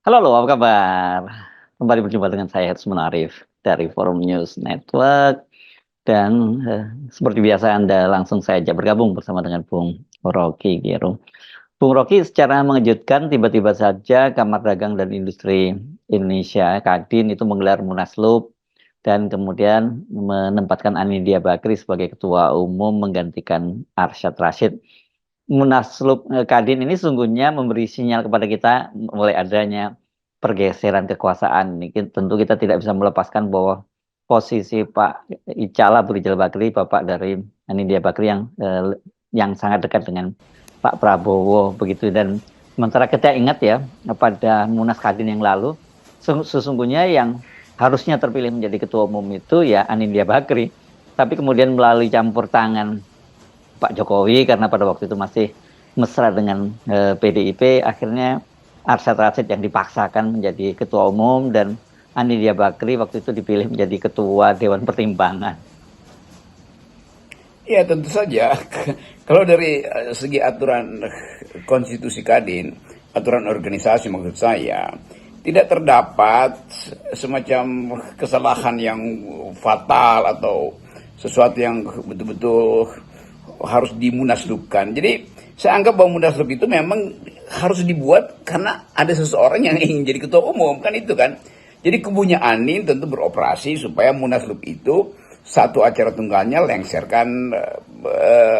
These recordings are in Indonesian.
Halo, apa kabar? Kembali berjumpa dengan saya Hartsman Arif dari Forum News Network dan, seperti biasa Anda langsung saja bergabung bersama dengan Bung Rocky Gerung. Bung Rocky secara mengejutkan tiba-tiba saja Kamar Dagang dan Industri Indonesia Kadin itu menggelar munaslup dan kemudian menempatkan Anindya Bakri sebagai ketua umum menggantikan Arsyad Rashid. Munaslup, Kadin ini sesungguhnya memberi sinyal kepada kita mulai adanya pergeseran kekuasaan. Ini tentu kita tidak bisa melepaskan bahwa posisi Pak Ical Abu Rizal Bakri, bapak dari Anindya Bakri yang sangat dekat dengan Pak Prabowo begitu. Dan sementara kita ingat ya pada Munas Kadin yang lalu sesungguhnya yang harusnya terpilih menjadi ketua umum itu ya Anindya Bakri, tapi kemudian melalui campur tangan Pak Jokowi karena pada waktu itu masih mesra dengan PDIP, akhirnya Arsyad Rashid yang dipaksakan menjadi ketua umum dan Anindya Bakri waktu itu dipilih menjadi ketua Dewan Pertimbangan. Ya tentu saja. Kalau dari segi aturan konstitusi Kadin, aturan organisasi maksud saya, tidak terdapat semacam kesalahan yang fatal atau sesuatu yang betul-betul harus dimunaslupkan. Jadi saya anggap bahwa munaslup itu memang harus dibuat karena ada seseorang yang ingin jadi ketua umum, kan itu kan. Jadi kubunya Anin tentu beroperasi supaya munaslup itu satu acara tunggalnya lengserkan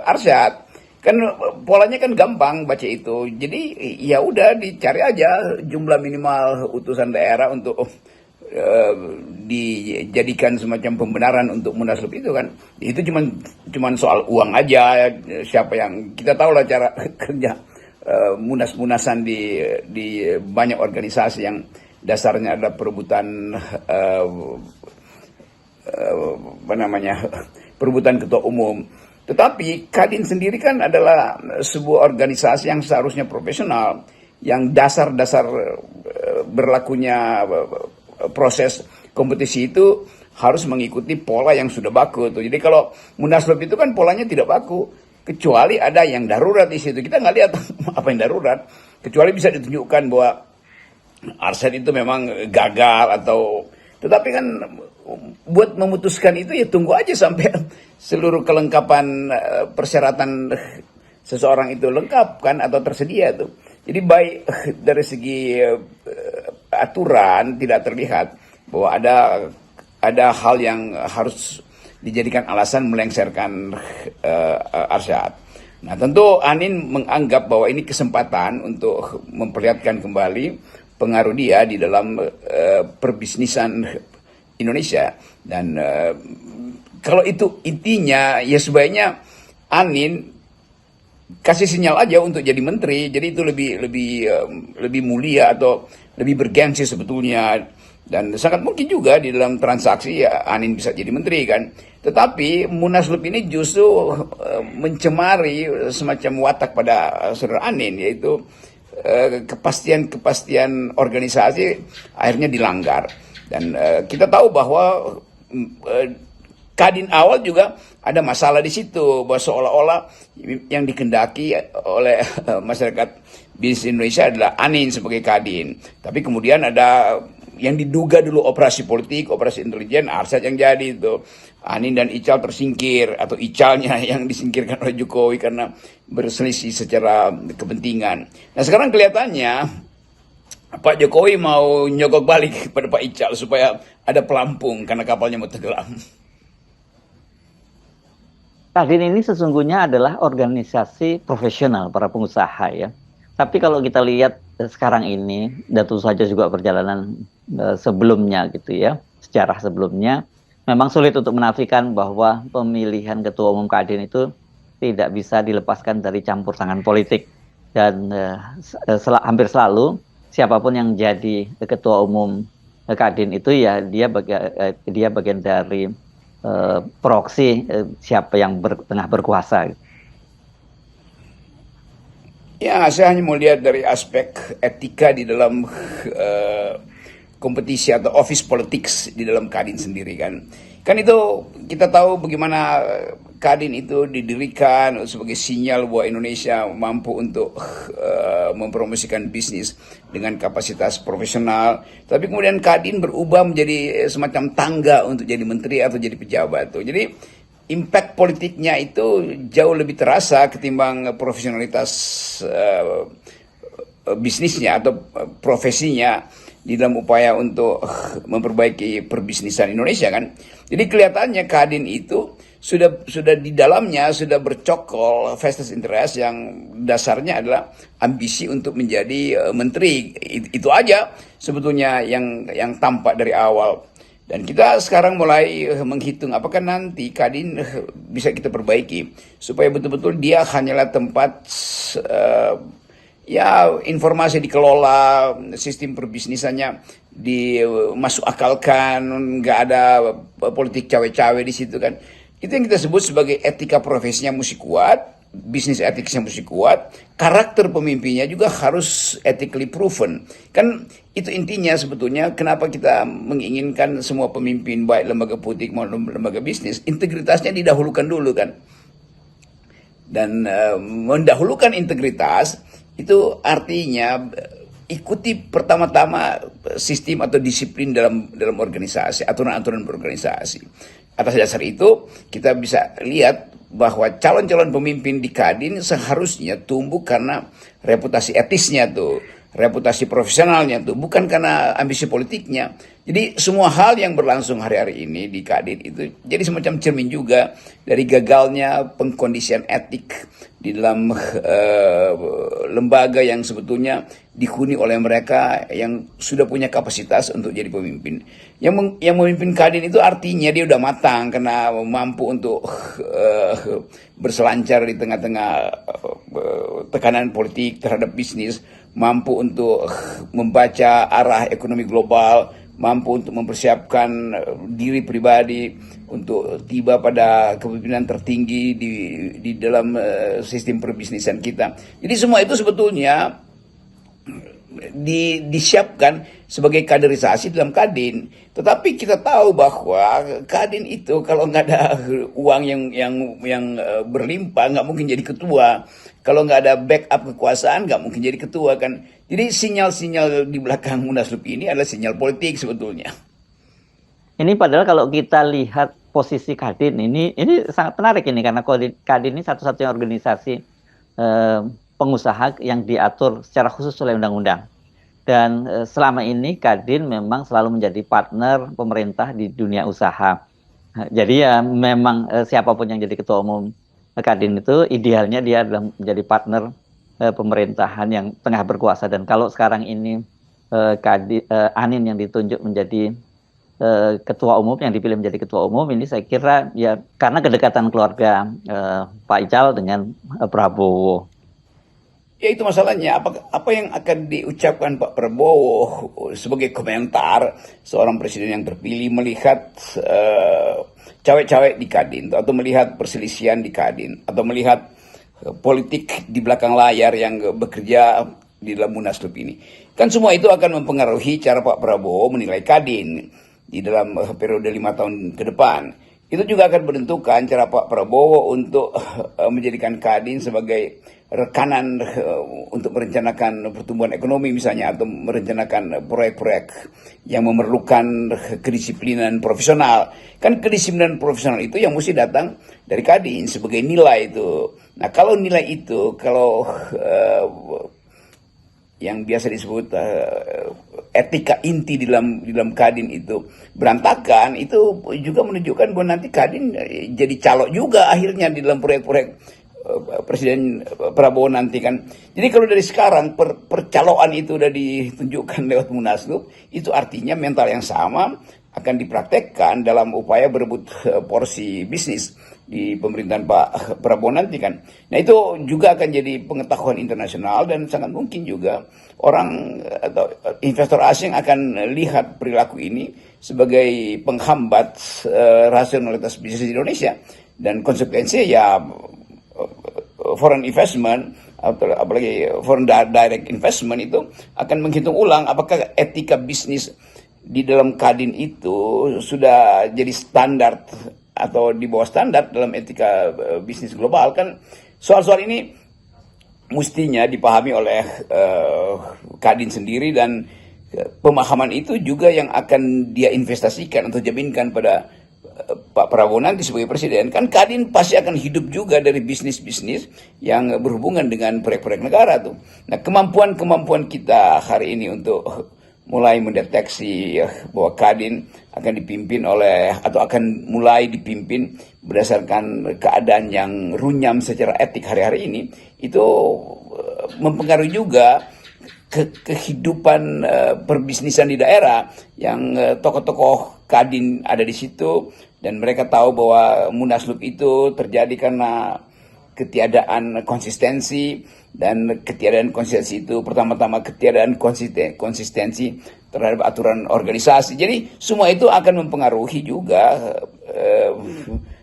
Arsyad. Kan polanya kan gampang baca itu. Jadi ya udah dicari aja jumlah minimal utusan daerah untuk dijadikan semacam pembenaran untuk munaslup itu kan. Itu cuman soal uang aja. Siapa yang kita tahu lah cara kerja munas-munasan di banyak organisasi yang dasarnya ada perebutan apa namanya, perebutan ketua umum. Tetapi Kadin sendiri kan adalah sebuah organisasi yang seharusnya profesional, yang dasar-dasar berlakunya proses kompetisi itu harus mengikuti pola yang sudah baku tuh. Jadi kalau munaslup itu kan polanya tidak baku, kecuali ada yang darurat di situ. Kita nggak lihat apa yang darurat, kecuali bisa ditunjukkan bahwa Arsyad itu memang gagal atau, tetapi kan buat memutuskan itu ya tunggu aja sampai seluruh kelengkapan persyaratan seseorang itu lengkap kan atau tersedia tuh. Jadi baik dari segi aturan tidak terlihat bahwa ada hal yang harus dijadikan alasan melengsarkan Arsyad. Nah tentu Anin menganggap bahwa ini kesempatan untuk memperlihatkan kembali pengaruh dia di dalam perbisnisan Indonesia. Dan kalau itu intinya ya sebaiknya Anin kasih sinyal aja untuk jadi menteri. Jadi itu lebih mulia atau lebih bergengsi sebetulnya. Dan sangat mungkin juga di dalam transaksi ya Anin bisa jadi menteri kan. Tetapi munaslup ini justru mencemari semacam watak pada saudara Anin, yaitu kepastian organisasi akhirnya dilanggar. Dan kita tahu bahwa Kadin awal juga ada masalah di situ, bahwa seolah-olah yang dikendaki oleh masyarakat bisnis Indonesia adalah Anin sebagai Kadin. Tapi kemudian ada yang diduga dulu operasi politik, operasi intelijen, Arsyad yang jadi itu. Anin dan Ical tersingkir, atau Icalnya yang disingkirkan oleh Jokowi karena berselisih secara kepentingan. Nah sekarang kelihatannya Pak Jokowi mau nyogok balik kepada Pak Ical supaya ada pelampung karena kapalnya mau tenggelam. Kadin ini sesungguhnya adalah organisasi profesional para pengusaha ya. Tapi kalau kita lihat sekarang ini, dan tentu saja juga perjalanan sebelumnya gitu ya, sejarah sebelumnya, memang sulit untuk menafikan bahwa pemilihan ketua umum Kadin itu tidak bisa dilepaskan dari campur tangan politik. Dan hampir selalu siapapun yang jadi ketua umum Kadin itu ya dia bagian dari proksi siapa yang tengah berkuasa. Ya, saya hanya mau lihat dari aspek etika di dalam kompetisi atau office politics di dalam Kadin sendiri kan. Kan itu kita tahu bagaimana Kadin itu didirikan sebagai sinyal bahwa Indonesia mampu untuk mempromosikan bisnis dengan kapasitas profesional. Tapi kemudian Kadin berubah menjadi semacam tangga untuk jadi menteri atau jadi pejabat tuh. Jadi impact politiknya itu jauh lebih terasa ketimbang profesionalitas bisnisnya atau profesinya di dalam upaya untuk memperbaiki perbisnisan Indonesia kan. Jadi kelihatannya Kadin itu sudah di dalamnya sudah bercokol vested interest yang dasarnya adalah ambisi untuk menjadi menteri. Itu aja sebetulnya yang tampak dari awal. Dan kita sekarang mulai menghitung apakah nanti Kadin bisa kita perbaiki supaya betul-betul dia hanyalah tempat ya informasi dikelola, sistem perbisnisannya dimasuk akalkan, nggak ada politik cawe-cawe di situ kan. Itu yang kita sebut sebagai etika profesinya mesti kuat, bisnis etiknya mesti kuat, karakter pemimpinnya juga harus ethically proven. Kan itu intinya sebetulnya kenapa kita menginginkan semua pemimpin baik lembaga politik maupun lembaga bisnis, integritasnya didahulukan dulu kan. Dan mendahulukan integritas itu artinya ikuti pertama-tama sistem atau disiplin dalam organisasi, aturan-aturan berorganisasi. Atas dasar itu kita bisa lihat bahwa calon-calon pemimpin di Kadin seharusnya tumbuh karena reputasi etisnya tuh, reputasi profesionalnya tuh, bukan karena ambisi politiknya. Jadi semua hal yang berlangsung hari-hari ini di Kadin itu jadi semacam cermin juga dari gagalnya pengkondisian etik di dalam lembaga yang sebetulnya dihuni oleh mereka yang sudah punya kapasitas untuk jadi pemimpin. Yang memimpin Kadin itu artinya dia udah matang karena mampu untuk berselancar di tengah-tengah tekanan politik terhadap bisnis, mampu untuk membaca arah ekonomi global, mampu untuk mempersiapkan diri pribadi untuk tiba pada kepemimpinan tertinggi di dalam sistem perbisnisan kita. Jadi semua itu sebetulnya disiapkan sebagai kaderisasi dalam Kadin. Tetapi kita tahu bahwa Kadin itu kalau nggak ada uang yang berlimpah nggak mungkin jadi ketua. Kalau nggak ada backup kekuasaan nggak mungkin jadi ketua kan. Jadi sinyal-sinyal di belakang Munaslup ini adalah sinyal politik sebetulnya. Ini padahal kalau kita lihat posisi Kadin ini sangat menarik ini karena Kadin ini satu-satunya organisasi pengusaha yang diatur secara khusus oleh undang-undang. Dan selama ini Kadin memang selalu menjadi partner pemerintah di dunia usaha. Jadi ya memang siapapun yang jadi ketua umum Kadin itu idealnya dia adalah menjadi partner pemerintahan yang tengah berkuasa. Dan kalau sekarang ini Anin yang ditunjuk menjadi ketua umum, yang dipilih menjadi ketua umum, ini saya kira ya karena kedekatan keluarga Pak Ical dengan Prabowo. Ya itu masalahnya, apa yang akan diucapkan Pak Prabowo sebagai komentar seorang presiden yang terpilih melihat cawe-cawe di Kadin, atau melihat perselisihan di Kadin, atau melihat politik di belakang layar yang bekerja di dalam Munaslup ini. Kan semua itu akan mempengaruhi cara Pak Prabowo menilai Kadin di dalam periode 5 tahun ke depan. Itu juga akan menentukan cara Pak Prabowo untuk menjadikan Kadin sebagai rekanan untuk merencanakan pertumbuhan ekonomi misalnya, atau merencanakan proyek-proyek yang memerlukan kedisiplinan profesional. Kan kedisiplinan profesional itu yang mesti datang dari Kadin sebagai nilai itu. Nah kalau nilai itu, kalau yang biasa disebut etika inti di dalam Kadin itu berantakan, itu juga menunjukkan bahwa nanti Kadin jadi calok juga akhirnya di dalam proyek-proyek Presiden Prabowo nanti kan. Jadi kalau dari sekarang percaloan itu udah ditunjukkan lewat Munaslup, itu artinya mental yang sama akan dipraktekkan dalam upaya berebut porsi bisnis di pemerintahan Pak Prabowo nanti kan. Nah itu juga akan jadi pengetahuan internasional, dan sangat mungkin juga orang atau investor asing akan lihat perilaku ini sebagai penghambat rasionalitas bisnis di Indonesia, dan konsekuensinya ya foreign investment atau apalagi foreign direct investment itu akan menghitung ulang apakah etika bisnis di dalam Kadin itu sudah jadi standar atau di bawah standar dalam etika bisnis global. Kan soal-soal ini mestinya dipahami oleh Kadin sendiri, dan pemahaman itu juga yang akan dia investasikan atau jaminkan pada Pak Prabowo nanti sebagai presiden. Kan Kadin pasti akan hidup juga dari bisnis-bisnis yang berhubungan dengan proyek-proyek negara tuh. Nah, kemampuan kita hari ini untuk mulai mendeteksi bahwa Kadin akan dipimpin oleh atau akan mulai dipimpin berdasarkan keadaan yang runyam secara etik hari-hari ini, itu mempengaruhi juga kehidupan perbisnisan di daerah, yang tokoh-tokoh Kadin ada di situ, dan mereka tahu bahwa munaslup itu terjadi karena ketiadaan konsistensi, dan ketiadaan konsistensi itu pertama-tama ketiadaan konsistensi terhadap aturan organisasi. Jadi semua itu akan mempengaruhi juga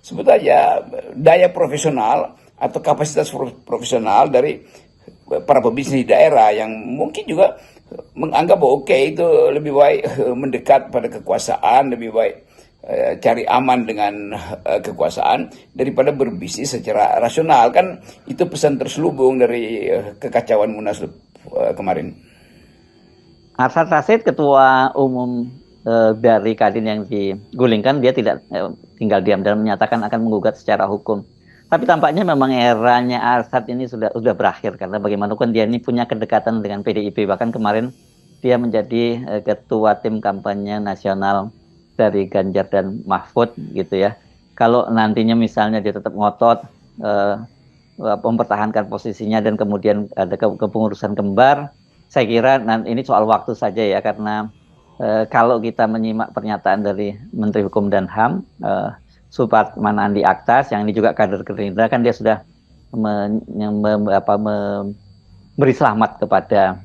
sebut aja daya profesional atau kapasitas profesional dari para pebisnis di daerah, yang mungkin juga menganggap bahwa oke, itu lebih baik mendekat pada kekuasaan, lebih baik cari aman dengan kekuasaan daripada berbisnis secara rasional. Kan itu pesan terselubung dari kekacauan Munaslup kemarin. Arsyad Rashid, ketua umum dari Kadin yang digulingkan, dia tidak tinggal diam dan menyatakan akan menggugat secara hukum. Tapi tampaknya memang eranya Arsyad ini sudah berakhir, karena bagaimanapun dia ini punya kedekatan dengan PDIP. Bahkan kemarin dia menjadi ketua tim kampanye nasional dari Ganjar dan Mahfud gitu ya. Kalau nantinya misalnya dia tetap ngotot mempertahankan posisinya dan kemudian ada kepengurusan kembar, saya kira ini soal waktu saja ya, karena kalau kita menyimak pernyataan dari Menteri Hukum dan HAM Supratman Andi Aktas, yang ini juga kader Gerindra, kan dia sudah memberi selamat kepada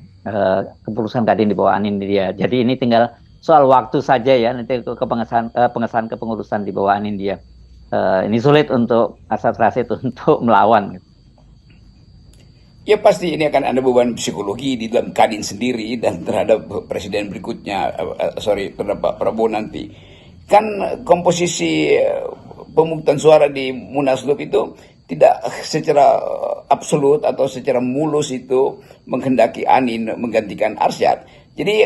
keputusan Kadin di bawah Anindya. Jadi ini tinggal soal waktu saja ya, nanti pengesahan kepengurusan di bawah Anindya. Ini sulit untuk Arsyad Rashid untuk melawan. Ya pasti ini akan ada beban psikologi di dalam Kadin sendiri dan terhadap presiden berikutnya, terhadap Pak Prabowo nanti. Kan komposisi pemungutan suara di Munaslup itu tidak secara absolut atau secara mulus itu menghendaki Anin menggantikan Arsyad. Jadi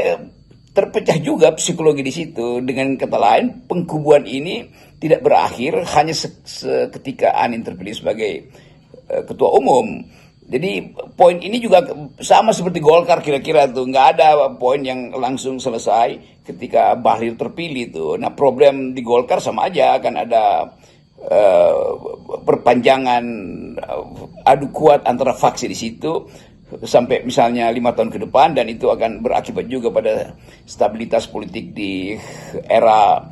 terpecah juga psikologi di situ. Dengan kata lain, pengkubuan ini tidak berakhir hanya seketika Anin terpilih sebagai ketua umum. Jadi poin ini juga sama seperti Golkar kira-kira tuh, nggak ada poin yang langsung selesai ketika Bahlil terpilih tuh. Nah, problem di Golkar sama aja, akan ada perpanjangan adu kuat antara faksi di situ sampai misalnya 5 tahun ke depan, dan itu akan berakibat juga pada stabilitas politik di era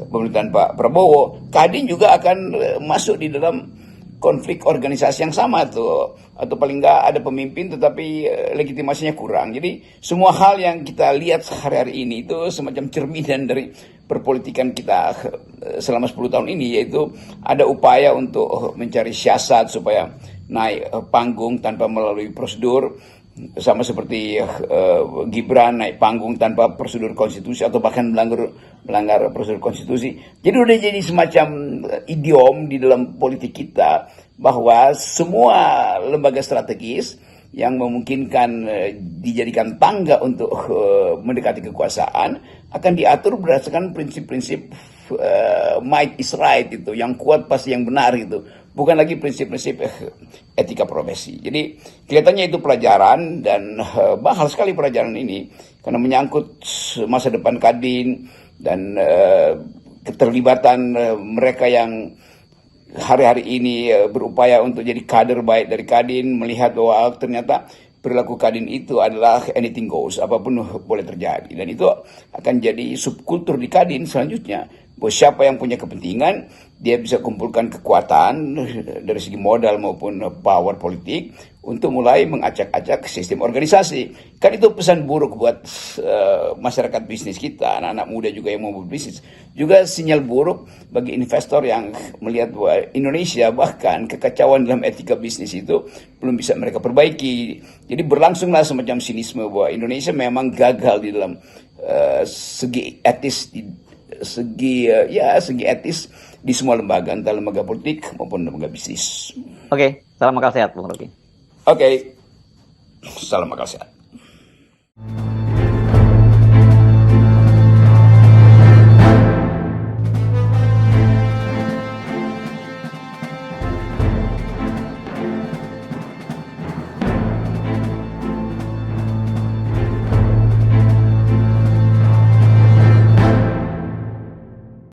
pemerintahan Pak Prabowo. Kadin juga akan masuk di dalam konflik organisasi yang sama tuh, atau paling nggak ada pemimpin tetapi legitimasinya kurang. Jadi semua hal yang kita lihat hari-hari ini itu semacam cerminan dari perpolitikan kita selama 10 tahun ini, yaitu ada upaya untuk mencari siasat supaya naik panggung tanpa melalui prosedur, sama seperti Gibran naik panggung tanpa prosedur konstitusi atau bahkan melanggar prosedur konstitusi. Jadi udah jadi semacam idiom di dalam politik kita bahwa semua lembaga strategis yang memungkinkan dijadikan tangga untuk mendekati kekuasaan akan diatur berdasarkan prinsip-prinsip might is right, itu yang kuat pasti yang benar gitu, bukan lagi prinsip-prinsip etika profesi. Jadi kelihatannya itu pelajaran, dan mahal sekali pelajaran ini karena menyangkut masa depan Kadin dan keterlibatan mereka yang hari-hari ini berupaya untuk jadi kader baik dari Kadin, melihat bahwa ternyata perilaku Kadin itu adalah anything goes, apapun boleh terjadi, dan itu akan jadi subkultur di Kadin selanjutnya. Bahwa siapa yang punya kepentingan, dia bisa kumpulkan kekuatan dari segi modal maupun power politik untuk mulai mengacak-acak sistem organisasi. Kan itu pesan buruk buat masyarakat bisnis kita, anak-anak muda juga yang mau berbisnis. Juga sinyal buruk bagi investor yang melihat bahwa Indonesia, bahkan kekacauan dalam etika bisnis itu belum bisa mereka perbaiki. Jadi berlangsunglah semacam sinisme bahwa Indonesia memang gagal di dalam segi etis segi etis di semua lembaga, entah lembaga politik maupun lembaga bisnis. Oke, salam akal sehat Bung Rocky. Oke, salam akal sehat.